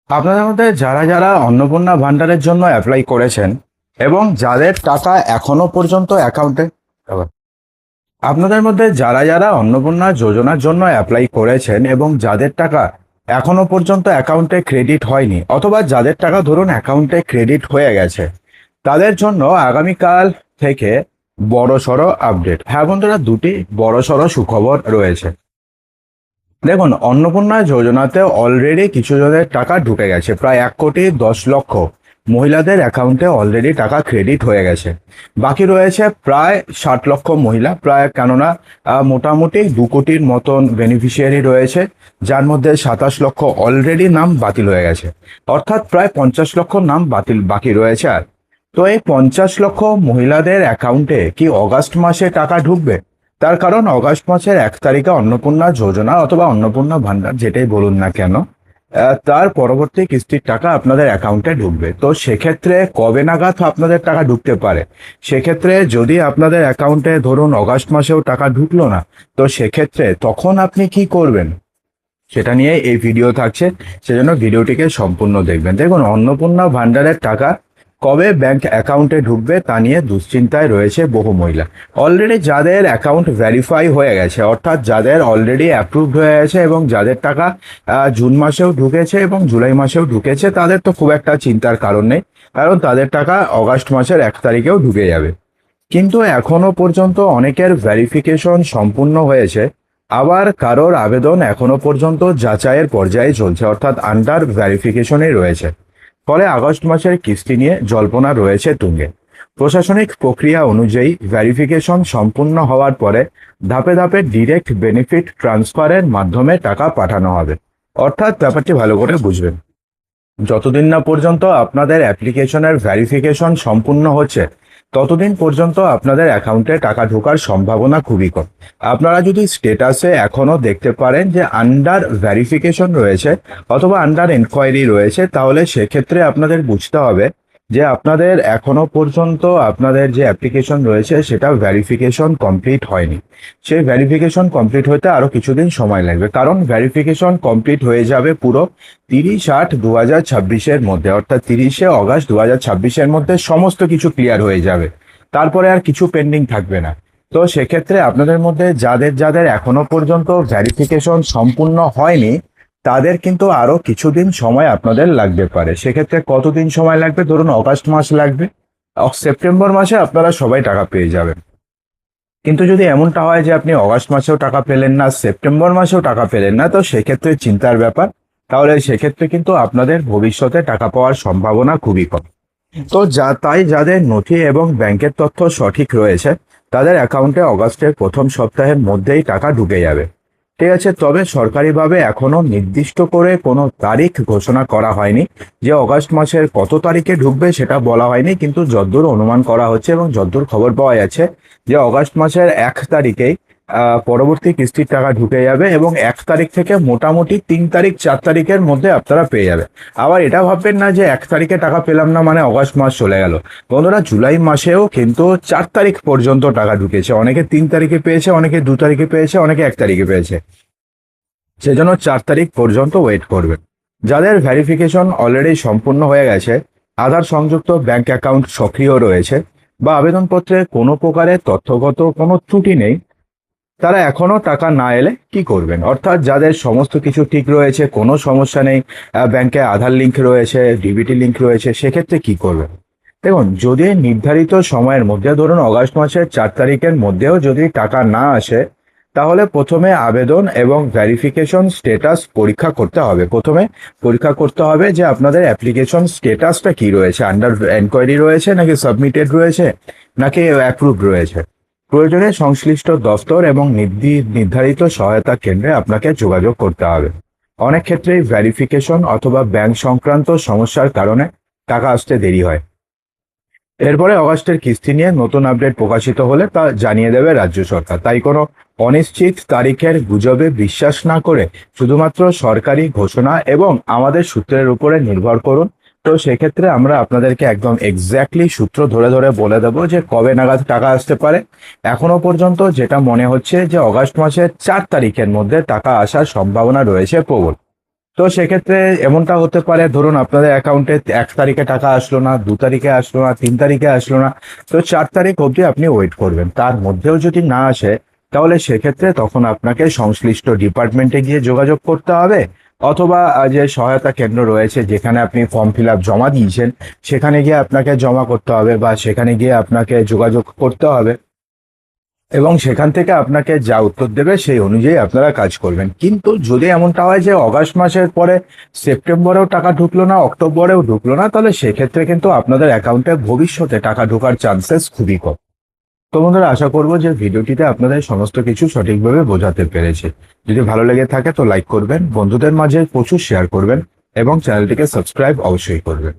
আপনাদের মধ্যে যারা যারা অন্নপূর্ণা ভান্ডারের জন্য অ্যাপ্লাই করেছেন এবং যাদের টাকা এখনো পর্যন্ত অ্যাকাউন্টে, আপনাদের মধ্যে যারা যারা অন্নপূর্ণা যোজনার জন্য অ্যাপ্লাই করেছেন এবং যাদের টাকা এখনো পর্যন্ত অ্যাকাউন্টে ক্রেডিট হয়নি, অথবা যাদের টাকা ধরুন অ্যাকাউন্টে ক্রেডিট হয়ে গেছে, তাদের জন্য আগামীকাল থেকে বড়সড় আপডেট। হ্যাঁ বন্ধুরা, দুটি বড়সড় সুখবর রয়েছে। দেখুন, অন্নপূর্ণা যোজনাতে অলরেডি কিছু জনের টাকা ঢুকে গেছে। প্রায় 1,10,00,000 মহিলাদের অ্যাকাউন্টে অলরেডি টাকা ক্রেডিট হয়ে গেছে। বাকি রয়েছে প্রায় 60 লক্ষ মহিলা, প্রায়, কেননা মোটামুটি 2 কোটির মতন বেনিফিশিয়ারি রয়েছে, যার মধ্যে 27 লক্ষ অলরেডি নাম বাতিল হয়ে গেছে। অর্থাৎ প্রায় 50 লক্ষ নাম বাতিল বাকি রয়েছে। আর তো এই 50 লক্ষ মহিলাদের অ্যাকাউন্টে কি অগাস্ট মাসে টাকা ঢুকবে? তার কারণ অগাস্ট মাসের 1 তারিখে অন্নপূর্ণা যোজনা অথবা অন্নপূর্ণা ভান্ডার যেটাই বলুন না কেন, তার পরবর্তী কিস্তির টাকা আপনাদের অ্যাকাউন্টে ঢুকবে। তো সেক্ষেত্রে কবে নাগাদ আপনাদের টাকা ঢুকতে পারে? সেক্ষেত্রে যদি আপনাদের অ্যাকাউন্টে ধরুন অগাস্ট মাসেও টাকা ঢুকলো না, তো সেক্ষেত্রে তখন আপনি কি করবেন সেটা নিয়ে এই ভিডিও থাকছে, সেজন্য ভিডিওটিকে সম্পূর্ণ দেখবেন। দেখুন, অন্নপূর্ণা ভান্ডারের টাকা কবে ব্যাংক অ্যাকাউন্টে ঢুকবে তা নিয়ে দুশ্চিন্তায় রয়েছে বহু মহিলা। অলরেডি যাদের অ্যাকাউন্ট ভেরিফাই হয়ে গেছে, অর্থাৎ যাদের অলরেডি অ্যাপ্রুভড হয়ে গেছে এবং যাদের টাকা জুন মাসেও ঢুকেছে এবং জুলাই মাসেও ঢুকেছে, তাদের তো খুব একটা চিন্তার কারণ নেই, কারণ তাদের টাকা অগাস্ট মাসের 1 তারিখেও ঢুকে যাবে। কিন্তু এখনো পর্যন্ত অনেকের ভেরিফিকেশন সম্পূর্ণ হয়েছে, আবার কারোর আবেদন এখনো পর্যন্ত যাচাইয়ের পর্যায়ে চলছে, অর্থাৎ আন্ডার ভেরিফিকেশনেই রয়েছে। ফলে আগস্ট মাসের কিস্তি নিয়ে জল্পনা রয়েছে তুঙ্গে। প্রশাসনিক প্রক্রিয়া অনুযায়ী ভেরিফিকেশন সম্পূর্ণ হওয়ার পরে ধাপে ধাপে ডিরেক্ট বেনিফিট ট্রান্সফারের মাধ্যমে টাকা পাঠানো হবে। অর্থাৎ ব্যাপারটি ভালো করে বুঝবেন, যতদিন না পর্যন্ত আপনাদের অ্যাপ্লিকেশনের ভেরিফিকেশন সম্পূর্ণ হচ্ছে, ততদিন পর্যন্ত আপনাদের অ্যাকাউন্টে টাকা ঢোকার সম্ভাবনা খুবই কম। আপনারা যদি স্টেটাসে এখনো দেখতে পারেন যে আন্ডার ভেরিফিকেশন রয়েছে অথবা আন্ডার এনকোয়ারি রয়েছে, তাহলে সেক্ষেত্রে আপনাদের বুঝতে হবে যে আপনাদের এখনো পর্যন্ত আপনাদের যে অ্যাপ্লিকেশন রয়েছে সেটা ভেরিফিকেশন কমপ্লিট হয়নি। সেই ভেরিফিকেশন কমপ্লিট হতে আরো কিছুদিন সময় লাগবে, কারণ ভেরিফিকেশন কমপ্লিট হয়ে যাবে পুরো 30/8/2026-এর মধ্যে, অর্থাৎ 30শে অগাস্ট 2026-এর মধ্যে সমস্ত কিছু ক্লিয়ার হয়ে যাবে। তারপরে আর কিছু পেন্ডিং থাকবে না। তো সেক্ষেত্রে আপনাদের মধ্যে যাদের যাদের এখনো পর্যন্ত ভেরিফিকেশন সম্পূর্ণ হয়নি, তাদের কিন্তু আরো কিছুদিন সময় আপনাদের লাগতে পারে। সেক্ষেত্রে কতদিন সময় লাগবে? ধরুন অগাস্ট মাস লাগবে, সেপ্টেম্বর মাসে আপনারা সবাই টাকা পেয়ে যাবেন। কিন্তু যদি এমনটা হয় যে আপনি অগাস্ট মাসেও টাকা পেলেন না, সেপ্টেম্বর মাসেও টাকা পেলেন না, তো সেক্ষেত্রে চিন্তার ব্যাপার। তাহলে সেক্ষেত্রে কিন্তু আপনাদের ভবিষ্যতে টাকা পাওয়ার সম্ভাবনা খুবই কম। তো তাই যাদের নথি এবং ব্যাংকের তথ্য সঠিক রয়েছে, তাদের অ্যাকাউন্টে অগাস্টের প্রথম সপ্তাহের মধ্যেই টাকা ঢুকে যাবে। ঠিক আছে, তবে সরকারিভাবে এখনো নির্দিষ্ট করে কোনো তারিখ ঘোষণা করা হয়নি, যে অগাস্ট মাসের কত তারিখে ঢুকবে সেটা বলা হয়নি, কিন্তু যদ্দূর অনুমান করা হচ্ছে এবং যদ্দূর খবর পাওয়া যাচ্ছে যে অগাস্ট মাসের 1 তারিখেই পরবর্তী কিস্তির টাকা ঢুকে যাবে এবং 1 তারিখ থেকে মোটামুটি 3 তারিখ 4 তারিখের মধ্যে আপনারা পেয়ে যাবে। আবার এটা ভাববেন না যে 1 তারিখে টাকা পেলাম না মানে অগাস্ট মাস চলে গেল। বন্ধুরা, জুলাই মাসেও কিন্তু 4 তারিখ পর্যন্ত টাকা ঢুকেছে, অনেকে 3 তারিখে পেয়েছে, অনেকে 2 তারিখে পেয়েছে, অনেকে 1 তারিখে পেয়েছে। সেজন্য 4 তারিখ পর্যন্ত ওয়েট করবেন। যাদের ভেরিফিকেশন অলরেডি সম্পূর্ণ হয়ে গেছে, আধার সংযুক্ত ব্যাংক অ্যাকাউন্ট সক্রিয় রয়েছে বা আবেদনপত্রে কোনো প্রকারের তথ্যগত কোনো ত্রুটি নেই, তারা এখনো টাকা না এলে কি করবেন? অর্থাৎ যাদের সমস্ত কিছু ঠিক রয়েছে, কোনো সমস্যা নেই, ব্যাংকে আধার লিঙ্ক রয়েছে, ডিবিটি লিঙ্ক রয়েছে, সেক্ষেত্রে কি করবেন? দেখুন, যদি নির্ধারিত সময়ের মধ্যে ধরুন অগাস্ট মাসের 4 তারিখের মধ্যেও যদি টাকা না আসে, তাহলে প্রথমে আবেদন এবং ভেরিফিকেশন স্টেটাস পরীক্ষা করতে হবে। প্রথমে পরীক্ষা করতে হবে যে আপনাদের অ্যাপ্লিকেশন স্টেটাসটা কি রয়েছে, আন্ডার এনকোয়ারি রয়েছে নাকি সাবমিটেড রয়েছে নাকি অ্যাপ্রুভড রয়েছে। প্রয়োজনে সংশ্লিষ্ট দফতর এবং নির্ধারিত সহায়তা কেন্দ্রে আপনাকে যোগাযোগ করতে হবে। অনেক ক্ষেত্রেই ভেরিফিকেশন অথবা ব্যাংক সংক্রান্ত সমস্যার কারণে টাকা আসতে দেরি হয়। এরপরে অগাস্টের কিস্তি নিয়ে নতুন আপডেট প্রকাশিত হলে তা জানিয়ে দেবে রাজ্য সরকার। তাই কোনো অনিশ্চিত তারিখের গুজবে বিশ্বাস না করে শুধুমাত্র সরকারি ঘোষণা এবং আমাদের সূত্রের উপরে নির্ভর করুন। তো সেক্ষেত্রে আমরা আপনাদেরকে একদম এক্স্যাক্টলি সূত্র ধরে ধরে বলে দেবো যে কবে নাগাদ টাকা আসতে পারে। এখনো পর্যন্ত যেটা মনে হচ্ছে যে অগাস্ট মাসের 4 তারিখের মধ্যে টাকা আসার সম্ভাবনা রয়েছে প্রবল। তো সেক্ষেত্রে এমনটা হতে পারে, ধরুন আপনাদের অ্যাকাউন্টে 1 তারিখে টাকা আসলো না, 2 তারিখে আসলো না, 3 তারিখে আসলো না, তো 4 তারিখ অবধি আপনি ওয়েট করবেন। তার মধ্যেও যদি না আসে তাহলে সেক্ষেত্রে তখন আপনাকে সংশ্লিষ্ট ডিপার্টমেন্টে গিয়ে যোগাযোগ করতে হবে, অথবা যে সহায়তা কেন্দ্র রয়েছে যেখানে আপনি ফর্ম ফিল আপ জমা দিয়েছেন সেখানে গিয়ে আপনাকে জমা করতে হবে, বা সেখানে গিয়ে আপনাকে যোগাযোগ করতে হবে, এবং সেখান থেকে আপনাকে যা উত্তর দেবে সেই অনুযায়ী আপনারা কাজ করবেন। কিন্তু যদি এমনটা হয় যে অগাস্ট মাসের পরে সেপ্টেম্বরেও টাকা ঢুকলো না, অক্টোবরেও ঢুকলো না, তাহলে সেক্ষেত্রে কিন্তু আপনাদের অ্যাকাউন্টে ভবিষ্যতে টাকা ঢোকার চান্সেস খুবই কম। তো বন্ধুরা, আশা করবো যে ভিডিওটিতে আপনাদের সমস্ত কিছু সঠিকভাবে বোঝাতে পেরেছে। যদি ভালো লেগে থাকে তো লাইক করবেন, বন্ধুদের মাঝে প্রচুর শেয়ার করবেন এবং চ্যানেলটিকে সাবস্ক্রাইব অবশ্যই করবেন।